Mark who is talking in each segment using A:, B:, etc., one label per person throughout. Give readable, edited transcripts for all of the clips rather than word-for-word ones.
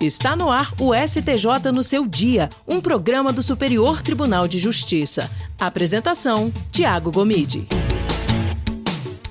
A: Está no ar o STJ no seu dia, um programa do Superior Tribunal de Justiça. Apresentação, Tiago Gomide.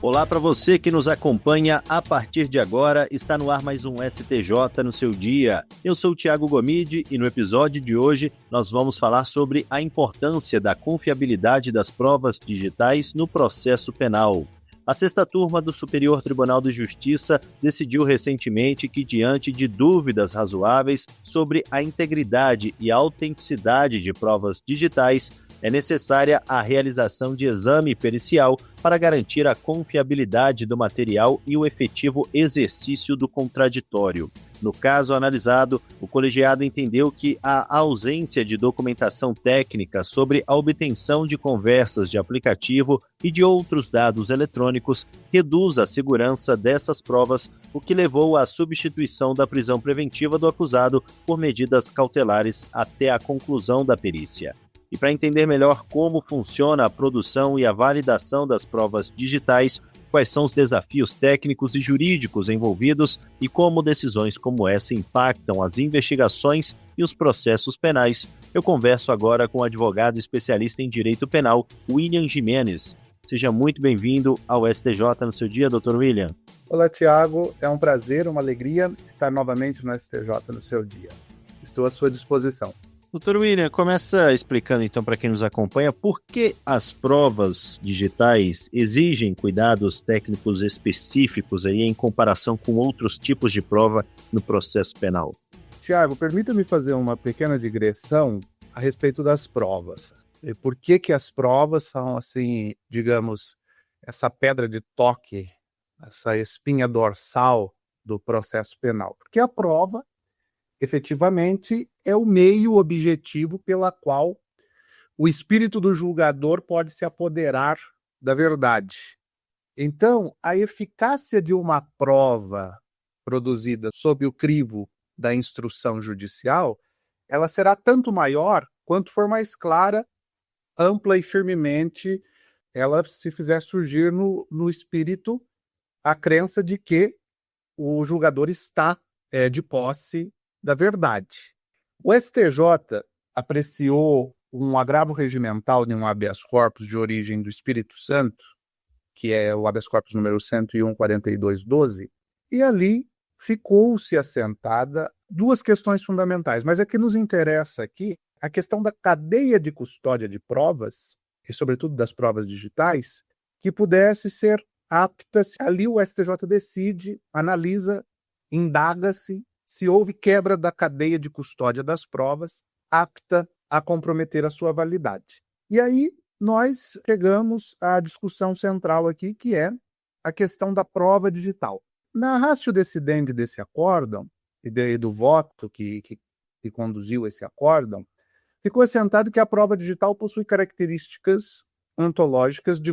B: Olá para você que nos acompanha a partir de agora, está no ar mais um STJ no seu dia. Eu sou o Tiago Gomide e no episódio de hoje nós vamos falar sobre a importância da confiabilidade das provas digitais no processo penal. A sexta turma do Superior Tribunal de Justiça decidiu recentemente que, diante de dúvidas razoáveis sobre a integridade e a autenticidade de provas digitais, é necessária a realização de exame pericial para garantir a confiabilidade do material e o efetivo exercício do contraditório. No caso analisado, o colegiado entendeu que a ausência de documentação técnica sobre a obtenção de conversas de aplicativo e de outros dados eletrônicos reduz a segurança dessas provas, o que levou à substituição da prisão preventiva do acusado por medidas cautelares até a conclusão da perícia. E para entender melhor como funciona a produção e a validação das provas digitais, quais são os desafios técnicos e jurídicos envolvidos e como decisões como essa impactam as investigações e os processos penais, eu converso agora com o advogado especialista em direito penal, William Jimenez. Seja muito bem-vindo ao STJ no seu dia, Dr. William.
C: Olá, Tiago. É um prazer, uma alegria estar novamente no STJ no seu dia. Estou à sua disposição.
B: Doutor William, começa explicando então para quem nos acompanha por que as provas digitais exigem cuidados técnicos específicos aí em comparação com outros tipos de prova no processo penal.
C: Tiago, permita-me fazer uma pequena digressão a respeito das provas. E por que as provas são, assim, digamos, essa pedra de toque, essa espinha dorsal do processo penal? Porque a prova, efetivamente, é o meio objetivo pela qual o espírito do julgador pode se apoderar da verdade. Então, a eficácia de uma prova produzida sob o crivo da instrução judicial, ela será tanto maior quanto for mais clara, ampla e firmemente ela se fizer surgir no espírito a crença de que o julgador está de posse da verdade. O STJ apreciou um agravo regimental de um habeas corpus de origem do Espírito Santo, que é o habeas corpus número 101.4212, e ali ficou-se assentada duas questões fundamentais, mas a que nos interessa aqui, a questão da cadeia de custódia de provas, e sobretudo das provas digitais, que pudesse ser apta, ali o STJ decide, analisa, indaga-se, se houve quebra da cadeia de custódia das provas, apta a comprometer a sua validade. E aí nós chegamos à discussão central aqui, que é a questão da prova digital. Na ratio decidendi desse acórdão, e do voto que conduziu esse acórdão, ficou assentado que a prova digital possui características ontológicas de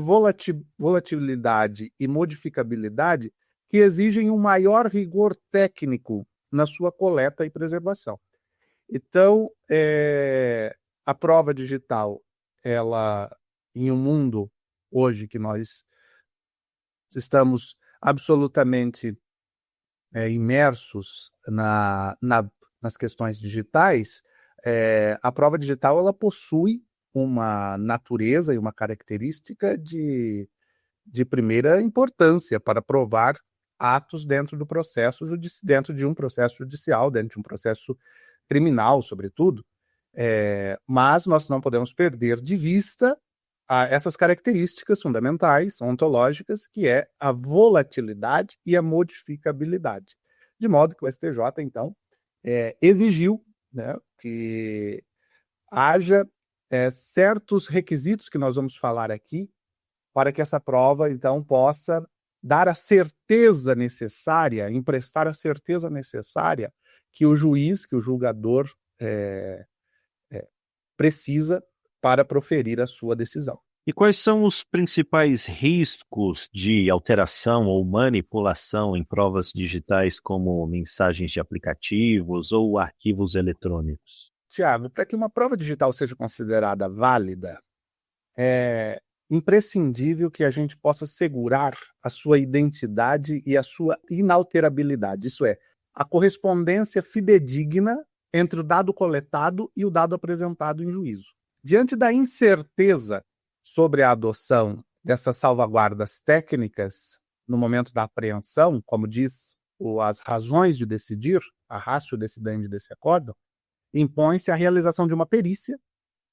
C: volatilidade e modificabilidade que exigem um maior rigor técnico na sua coleta e preservação. Então, a prova digital, ela, em um mundo hoje que nós estamos absolutamente imersos nas questões digitais, a prova digital ela possui uma natureza e uma característica de primeira importância para provar atos dentro do processo dentro de um processo judicial, dentro de um processo criminal, sobretudo, mas nós não podemos perder de vista essas características fundamentais, ontológicas, que é a volatilidade e a modificabilidade. De modo que o STJ, então, exigiu, né, que haja certos requisitos que nós vamos falar aqui para que essa prova, então, possa dar a certeza necessária, emprestar a certeza necessária que o juiz, que o julgador precisa para proferir a sua decisão.
B: E quais são os principais riscos de alteração ou manipulação em provas digitais, como mensagens de aplicativos ou arquivos eletrônicos?
C: Tiago, para que uma prova digital seja considerada válida, é imprescindível que a gente possa segurar a sua identidade e a sua inalterabilidade. Isso é, a correspondência fidedigna entre o dado coletado e o dado apresentado em juízo. Diante da incerteza sobre a adoção dessas salvaguardas técnicas no momento da apreensão, como diz as razões de decidir, a ratio decidendi desse acórdão, impõe-se a realização de uma perícia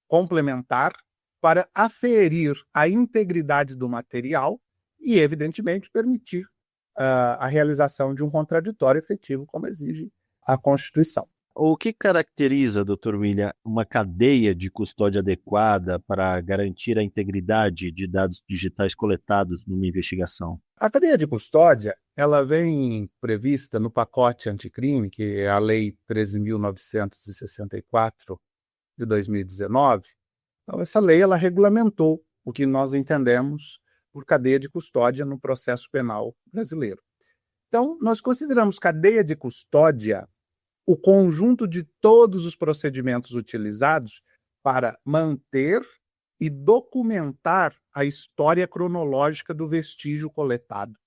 C: complementar para aferir a integridade do material e, evidentemente, permitir a realização de um contraditório efetivo, como exige a Constituição.
B: O que caracteriza, Dr. William, uma cadeia de custódia adequada para garantir a integridade de dados digitais coletados numa investigação?
C: A cadeia de custódia, ela vem prevista no pacote anticrime, que é a Lei 13.964 de 2019. Então, essa lei ela regulamentou o que nós entendemos por cadeia de custódia no processo penal brasileiro. Então, nós consideramos cadeia de custódia o conjunto de todos os procedimentos utilizados para manter e documentar a história cronológica do vestígio coletado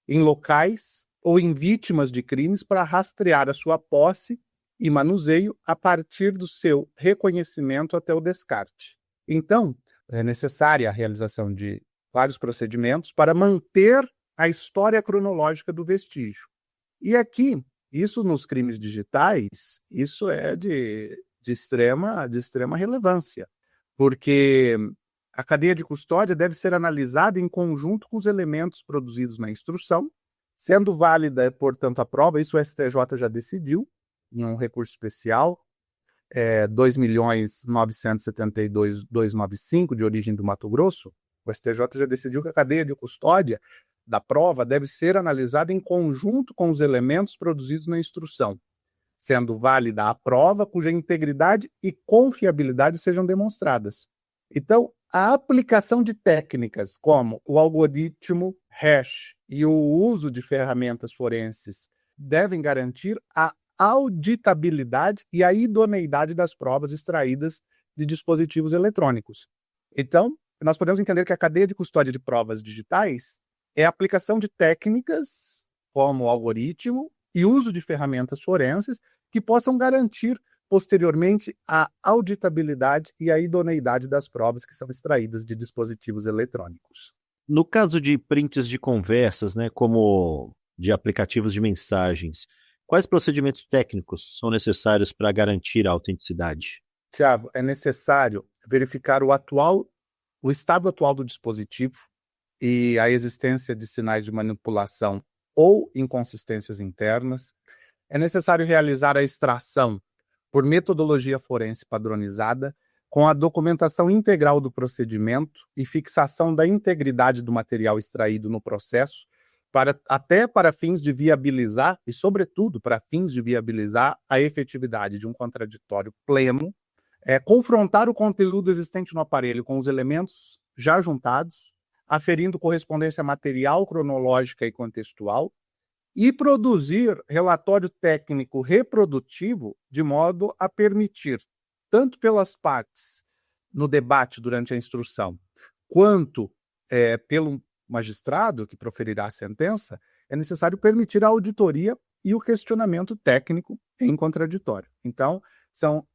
C: em locais ou em vítimas de crimes para rastrear a sua posse e manuseio a partir do seu reconhecimento até o descarte. Então, é necessária a realização de vários procedimentos para manter a história cronológica do vestígio. E aqui, isso nos crimes digitais, isso é de extrema relevância, porque a cadeia de custódia deve ser analisada em conjunto com os elementos produzidos na instrução, sendo válida, portanto, a prova, isso o STJ já decidiu, em um recurso especial, 2.972.295, de origem do Mato Grosso, o STJ já decidiu que a cadeia de custódia da prova deve ser analisada em conjunto com os elementos produzidos na instrução, sendo válida a prova cuja integridade e confiabilidade sejam demonstradas. Então, a aplicação de técnicas como o algoritmo hash e o uso de ferramentas forenses devem garantir a auditabilidade e a idoneidade das provas extraídas de dispositivos eletrônicos. Então, nós podemos entender que a cadeia de custódia de provas digitais é a aplicação de técnicas como o algoritmo e uso de ferramentas forenses que possam garantir posteriormente a auditabilidade e a idoneidade das provas que são extraídas de dispositivos eletrônicos.
B: No caso de prints de conversas, como de aplicativos de mensagens, quais procedimentos técnicos são necessários para garantir a autenticidade?
C: Tiago, é necessário verificar o estado atual do dispositivo e a existência de sinais de manipulação ou inconsistências internas. É necessário realizar a extração por metodologia forense padronizada, com a documentação integral do procedimento e fixação da integridade do material extraído no processo, até para fins de viabilizar, e sobretudo para fins de viabilizar a efetividade de um contraditório pleno, confrontar o conteúdo existente no aparelho com os elementos já juntados, aferindo correspondência material, cronológica e contextual, e produzir relatório técnico reprodutivo de modo a permitir, tanto pelas partes no debate durante a instrução, quanto pelo magistrado que proferirá a sentença, é necessário permitir a auditoria e o questionamento técnico em contraditório. Então, são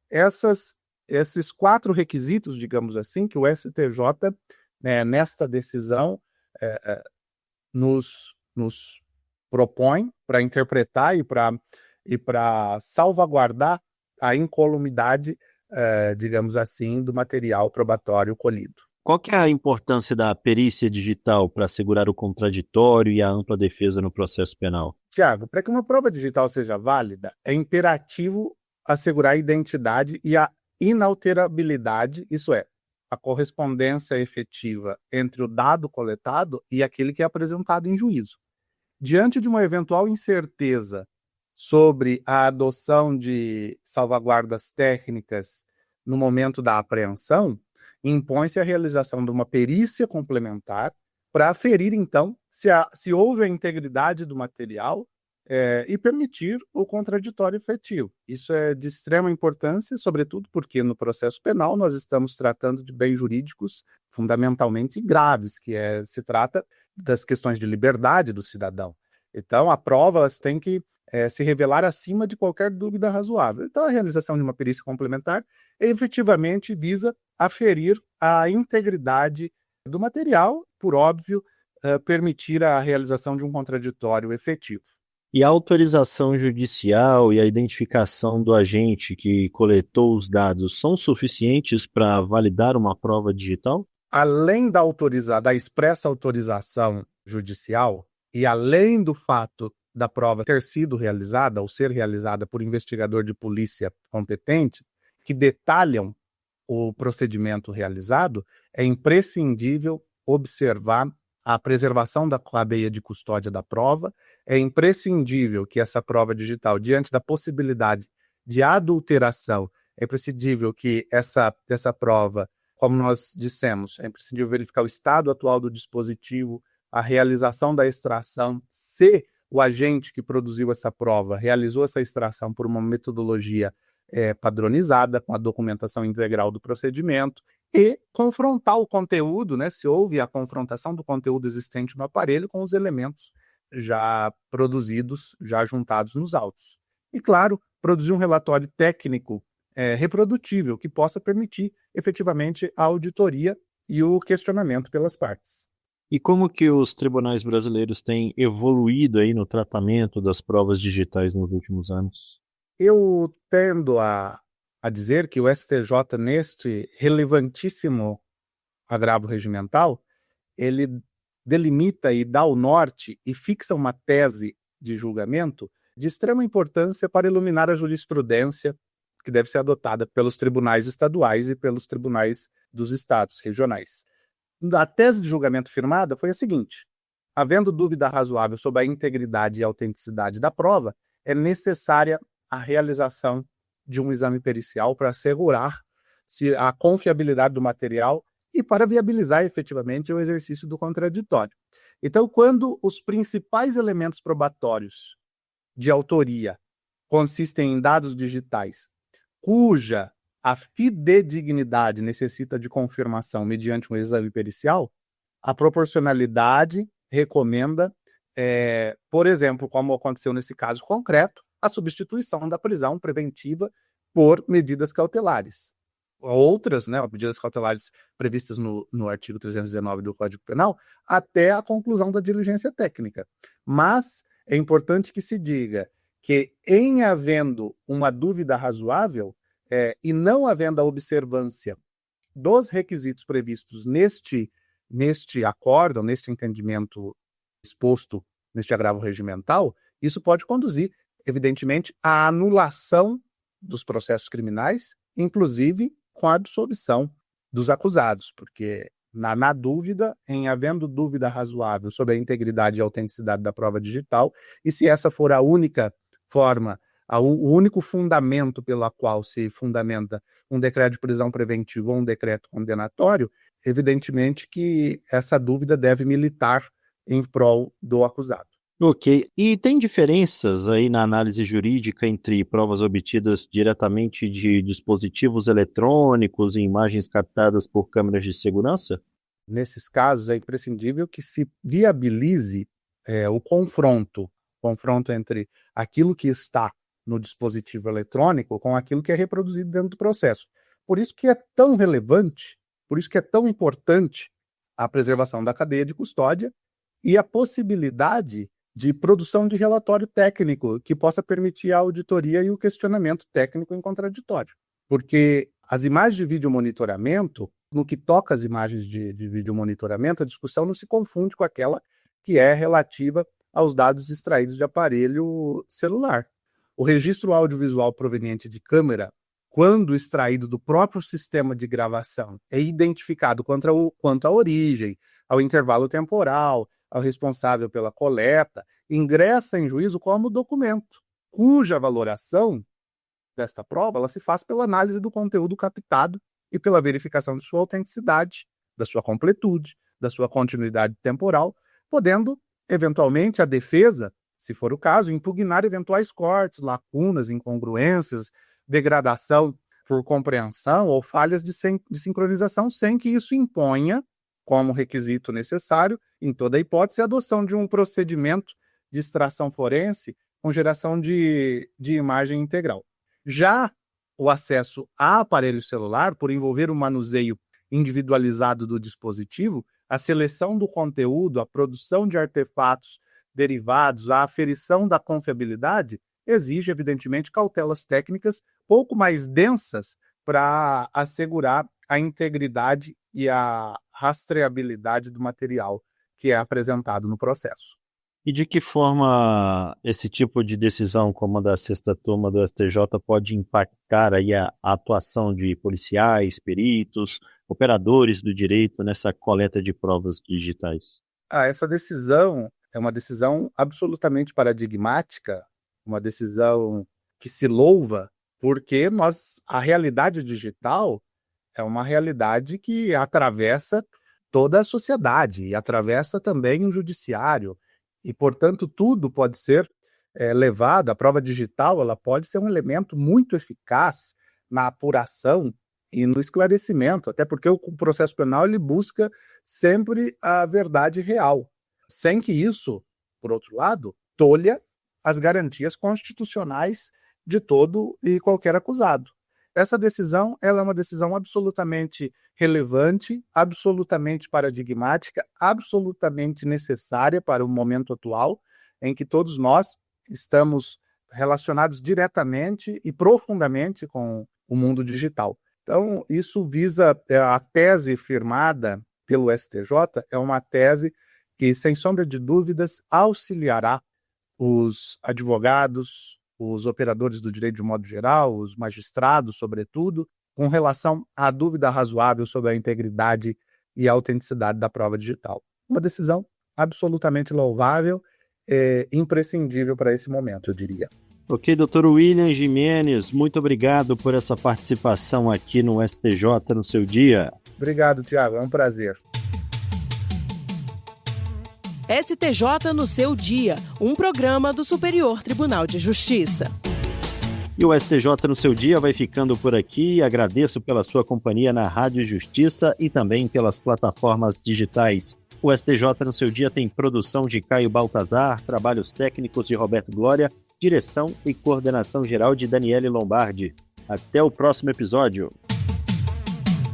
C: esses 4 requisitos, digamos assim, que o STJ, nesta decisão, nos propõe para interpretar e para salvaguardar a incolumidade, digamos assim, do material probatório colhido.
B: Qual que é a importância da perícia digital para assegurar o contraditório e a ampla defesa no processo penal?
C: Tiago, para que uma prova digital seja válida, é imperativo assegurar a identidade e a inalterabilidade, isso é, a correspondência efetiva entre o dado coletado e aquele que é apresentado em juízo. Diante de uma eventual incerteza sobre a adoção de salvaguardas técnicas no momento da apreensão, impõe-se a realização de uma perícia complementar para aferir, então, se houve a integridade do material e permitir o contraditório efetivo. Isso é de extrema importância, sobretudo porque no processo penal nós estamos tratando de bens jurídicos fundamentalmente graves, se trata das questões de liberdade do cidadão. Então, a prova tem que se revelar acima de qualquer dúvida razoável. Então, a realização de uma perícia complementar efetivamente visa aferir a integridade do material, por óbvio, permitir a realização de um contraditório efetivo.
B: E a autorização judicial e a identificação do agente que coletou os dados são suficientes para validar uma prova digital?
C: Além da expressa autorização judicial e além do fato da prova ter sido realizada ou ser realizada por investigador de polícia competente, que detalham o procedimento realizado, é imprescindível observar a preservação da cadeia de custódia da prova, é imprescindível que essa prova digital, diante da possibilidade de adulteração, é imprescindível que essa prova, como nós dissemos, é imprescindível verificar o estado atual do dispositivo, a realização da extração, se o agente que produziu essa prova realizou essa extração por uma metodologia padronizada, com a documentação integral do procedimento, e confrontar o conteúdo, né, se houve a confrontação do conteúdo existente no aparelho com os elementos já produzidos, já juntados nos autos. E, claro, produzir um relatório técnico reprodutível, que possa permitir efetivamente a auditoria e o questionamento pelas partes.
B: E como que os tribunais brasileiros têm evoluído aí no tratamento das provas digitais nos últimos anos?
C: Eu tendo a dizer que o STJ, neste relevantíssimo agravo regimental, ele delimita e dá o norte e fixa uma tese de julgamento de extrema importância para iluminar a jurisprudência que deve ser adotada pelos tribunais estaduais e pelos tribunais dos estados regionais. A tese de julgamento firmada foi a seguinte: havendo dúvida razoável sobre a integridade e autenticidade da prova, é necessária a realização de um exame pericial para assegurar a confiabilidade do material e para viabilizar efetivamente o exercício do contraditório. Então, quando os principais elementos probatórios de autoria consistem em dados digitais, cuja a fidedignidade necessita de confirmação mediante um exame pericial, a proporcionalidade recomenda, por exemplo, como aconteceu nesse caso concreto, a substituição da prisão preventiva por medidas cautelares. Outras, né, medidas cautelares previstas no artigo 319 do Código Penal, até a conclusão da diligência técnica. Mas é importante que se diga que, em havendo uma dúvida razoável, e não havendo a observância dos requisitos previstos neste acórdão, neste entendimento exposto neste agravo regimental, isso pode conduzir, evidentemente, à anulação dos processos criminais, inclusive com a absolvição dos acusados, porque na dúvida, em havendo dúvida razoável sobre a integridade e autenticidade da prova digital, e se essa for a única forma, o único fundamento pela qual se fundamenta um decreto de prisão preventiva ou um decreto condenatório, evidentemente que essa dúvida deve militar em prol do acusado.
B: Ok. E tem diferenças aí na análise jurídica entre provas obtidas diretamente de dispositivos eletrônicos e imagens captadas por câmeras de segurança?
C: Nesses casos, é imprescindível que se viabilize o confronto entre aquilo que está no dispositivo eletrônico com aquilo que é reproduzido dentro do processo. Por isso que é tão relevante, por isso que é tão importante a preservação da cadeia de custódia e a possibilidade de produção de relatório técnico que possa permitir a auditoria e o questionamento técnico em contraditório. Porque as imagens de vídeo monitoramento, no que toca às imagens de vídeo monitoramento, a discussão não se confunde com aquela que é relativa aos dados extraídos de aparelho celular. O registro audiovisual proveniente de câmera, quando extraído do próprio sistema de gravação, é identificado quanto à origem, ao intervalo temporal, ao responsável pela coleta, ingressa em juízo como documento, cuja valoração desta prova ela se faz pela análise do conteúdo captado e pela verificação de sua autenticidade, da sua completude, da sua continuidade temporal, podendo, eventualmente, a defesa, se for o caso, impugnar eventuais cortes, lacunas, incongruências, degradação por compreensão ou falhas de sincronização, sem que isso imponha, como requisito necessário, em toda hipótese, a adoção de um procedimento de extração forense com geração de imagem integral. Já o acesso a aparelho celular, por envolver o manuseio individualizado do dispositivo, a seleção do conteúdo, a produção de artefatos derivados, a aferição da confiabilidade, exige, evidentemente, cautelas técnicas pouco mais densas para assegurar a integridade e a rastreabilidade do material que é apresentado no processo.
B: E de que forma esse tipo de decisão, como a da sexta turma do STJ, pode impactar aí a atuação de policiais, peritos, operadores do direito nessa coleta de provas digitais?
C: Essa decisão é uma decisão absolutamente paradigmática, uma decisão que se louva, porque a realidade digital é uma realidade que atravessa toda a sociedade e atravessa também o judiciário. E, portanto, tudo pode ser levado, a prova digital ela pode ser um elemento muito eficaz na apuração e no esclarecimento, até porque o processo penal ele busca sempre a verdade real, sem que isso, por outro lado, tolha as garantias constitucionais de todo e qualquer acusado. Essa decisão ela é uma decisão absolutamente relevante, absolutamente paradigmática, absolutamente necessária para o momento atual, em que todos nós estamos relacionados diretamente e profundamente com o mundo digital. Então, isso visa a tese firmada pelo STJ, é uma tese que, sem sombra de dúvidas, auxiliará os advogados, os operadores do direito de modo geral, os magistrados, sobretudo, com relação à dúvida razoável sobre a integridade e a autenticidade da prova digital. Uma decisão absolutamente louvável, imprescindível para esse momento, eu diria.
B: Ok, doutor William Gimenez, muito obrigado por essa participação aqui no STJ no seu dia.
C: Obrigado, Tiago, é um prazer.
A: STJ no seu dia, um programa do Superior Tribunal de Justiça.
B: E o STJ no seu dia vai ficando por aqui. Agradeço pela sua companhia na Rádio Justiça e também pelas plataformas digitais. O STJ no seu dia tem produção de Caio Baltazar, trabalhos técnicos de Roberto Glória, direção e coordenação geral de Daniele Lombardi. Até o próximo episódio.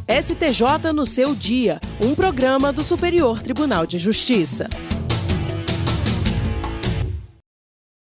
A: STJ no seu dia, um programa do Superior Tribunal de Justiça.